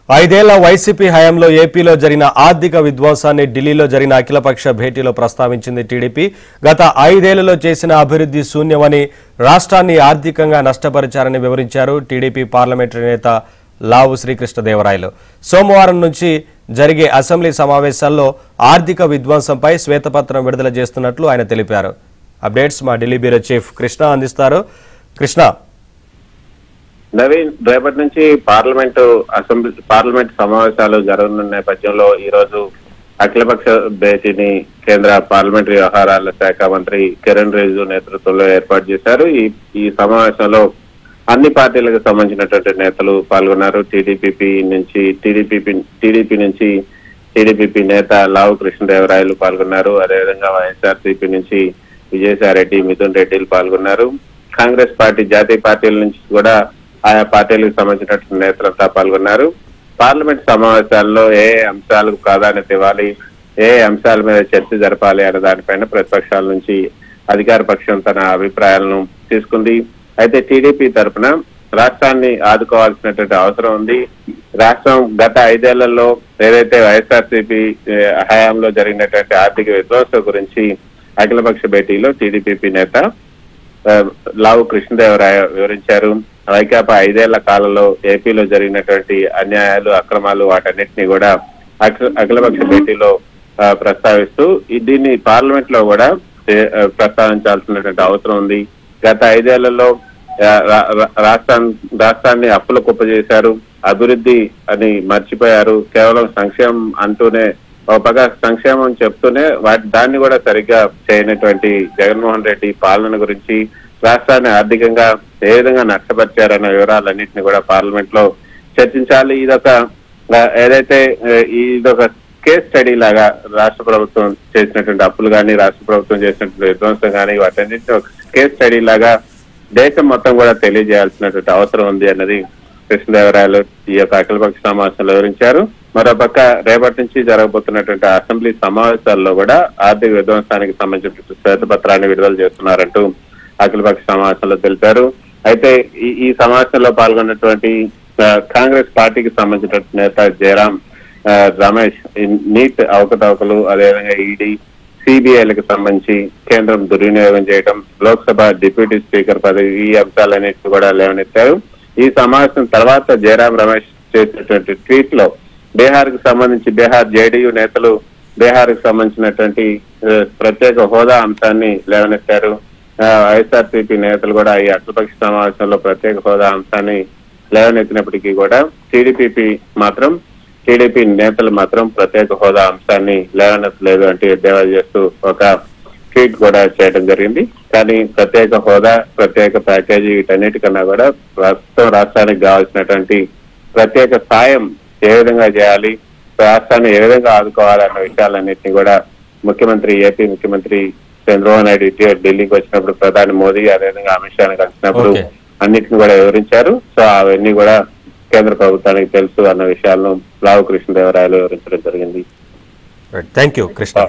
ఐదేళ్ల వైసీపీ హయాంలో ఏపీలో జరిగిన ఆర్థిక విధ్వంసాన్ని ఢిల్లీలో జరిగిన అఖిలపక్ష భేటీలో ప్రస్తావించింది టీడీపీ. గత 5 ఏళ్లలో చేసిన అభివృద్ధి శూన్యమని, రాష్ట్రాన్ని ఆర్థికంగా నష్టపరిచారని వివరించారు టీడీపీ పార్లమెంటరీ నేత లావు శ్రీకృష్ణదేవరాయలు. సోమవారం నుంచి జరిగే అసెంబ్లీ సమావేశాల్లో ఆర్థిక విధ్వంసంపై శ్వేతపత్రం విడుదల చేస్తున్నట్లు ఆయన తెలిపారు. అప్డేట్స్ మా ఢిల్లీ బ్యూరో చీఫ్ కృష్ణ అందిస్తారు. కృష్ణ, నవీన్, రేపటి నుంచి పార్లమెంట్ సమావేశాలు జరగనున్న నేపథ్యంలో ఈ రోజు అఖిలపక్ష భేటీని కేంద్ర పార్లమెంటరీ వ్యవహారాల శాఖ మంత్రి కిరణ్ రిజిజు నేతృత్వంలో ఏర్పాటు చేశారు. ఈ సమావేశంలో అన్ని పార్టీలకు సంబంధించినటువంటి నేతలు పాల్గొన్నారు. టీడీపీ నుంచి టీడీపీ నేత లావు కృష్ణదేవరాయలు పాల్గొన్నారు. అదేవిధంగా వైఎస్ఆర్సీపీ నుంచి విజయసాయిరెడ్డి, మిథున్ రెడ్డిలు పాల్గొన్నారు. కాంగ్రెస్ పార్టీ, జాతీయ పార్టీల నుంచి కూడా ఆయా పార్టీలకు సంబంధించినటువంటి నేతలంతా పాల్గొన్నారు. పార్లమెంట్ సమావేశాల్లో ఏ అంశాలకు ప్రాధాన్యత ఇవ్వాలి, ఏ అంశాల మీద చర్చ జరపాలి అనే దానిపైన ప్రతిపక్షాల నుంచి అధికార పక్షం తన అభిప్రాయాలను తీసుకుంది. అయితే టీడీపీ తరఫున రాష్ట్రాన్ని ఆదుకోవాల్సినటువంటి అవసరం ఉంది. రాష్ట్రం గత 5 ఏళ్లలో ఏదైతే వైఎస్ఆర్సీపీ హయాంలో జరిగినటువంటి ఆర్థిక విధ్వంసం గురించి అఖిలపక్ష భేటీలో టీడీపీ నేత లావు కృష్ణదేవరాయ వివరించారు. వైకాపా 5 ఏళ్ల కాలంలో ఏపీలో జరిగినటువంటి అన్యాయాలు, అక్రమాలు వాటన్నిటినీ కూడా అఖిలపక్ష భేటీలో ప్రస్తావిస్తూ దీన్ని పార్లమెంట్ లో కూడా ప్రస్తావించాల్సినటువంటి అవసరం ఉంది. గత 5 ఏళ్లలో రాష్ట్రాన్ని అప్పుల కుప్పజేశారు, అభివృద్ధి అని మర్చిపోయారు. కేవలం సంక్షేమం అంటూనే, ఒక పక్క సంక్షేమం చెప్తూనే దాన్ని కూడా సరిగ్గా చేయనటువంటి జగన్మోహన్ రెడ్డి పాలన గురించి, రాష్ట్రాన్ని ఆర్థికంగా ఏ విధంగా నష్టపరిచారన్న వివరాలన్నింటినీ కూడా పార్లమెంట్ లో చర్చించాలి. ఇదొక కేస్ స్టడీ లాగా రాష్ట్ర ప్రభుత్వం చేసినటువంటి అప్పులు కానీ, రాష్ట్ర ప్రభుత్వం చేసినటువంటి విధ్వంసం కానీ, వాటన్నింటినీ ఒక కేస్ స్టడీ లాగా దేశం మొత్తం కూడా తెలియజేయాల్సినటువంటి అవసరం ఉంది అన్నది కృష్ణదేవరాయలు ఈ యొక్క అఖిలపక్ష సమావేశంలో వివరించారు. మరోపక్క రేపటి నుంచి జరగబోతున్నటువంటి అసెంబ్లీ సమావేశాల్లో కూడా ఆర్థిక విధ్వంసానికి సంబంధించిన శ్వేతపత్రాన్ని విడుదల చేస్తున్నారంటూ అఖిలపక్ష సమావేశంలో తెలిపారు. అయితే ఈ సమావేశంలో పాల్గొన్నటువంటి కాంగ్రెస్ పార్టీకి సంబంధించిన నేత జయరాం రమేష్ నీట్ అవకతవకలు, అదేవిధంగా ఈడీ, సిబిఐలకు సంబంధించి కేంద్రం దుర్వినియోగం చేయడం, లోక్సభ డిప్యూటీ స్పీకర్ పదవి, ఈ అంశాలన్నింటినీ కూడా లేవనెత్తారు. ఈ సమావేశం తర్వాత జయరాం రమేష్ చేసినటువంటి ట్వీట్ లో బీహార్ జేడీయూ నేతలు బీహార్ కు సంబంధించినటువంటి ప్రత్యేక హోదా అంశాన్ని లేవనెత్తారు. వైఎస్ఆర్సీపీ నేతలు కూడా ఈ అఖిలపక్ష సమావేశంలో ప్రత్యేక హోదా అంశాన్ని లేవనెత్తినప్పటికీ కూడా టీడీపీ నేతలు మాత్రం ప్రత్యేక హోదా అంశాన్ని లేవనెత్తలేదు అంటే ఎద్దేవా చేస్తూ ఒక ట్వీట్ కూడా చేయడం జరిగింది. కానీ ప్రత్యేక హోదా, ప్రత్యేక ప్యాకేజీ వీటన్నిటికన్నా కూడా ప్రస్తుతం రాష్ట్రానికి కావాల్సినటువంటి ప్రత్యేక సాయం ఏ విధంగా చేయాలి, రాష్ట్రాన్ని ఏ విధంగా ఆదుకోవాలన్న విషయాలన్నింటినీ కూడా ఏపీ ముఖ్యమంత్రి చంద్రబాబు నాయుడు ఢిల్లీకి వచ్చినప్పుడు ప్రధాని మోదీ, అదేవిధంగా అమిత్ షాని కలిసినప్పుడు అన్నిటిని కూడా వివరించారు. సో అవన్నీ కూడా కేంద్ర ప్రభుత్వానికి తెలుసు అన్న విషయాలను లావు కృష్ణదేవరాయలు వివరించడం జరిగింది. Thank you Krishna.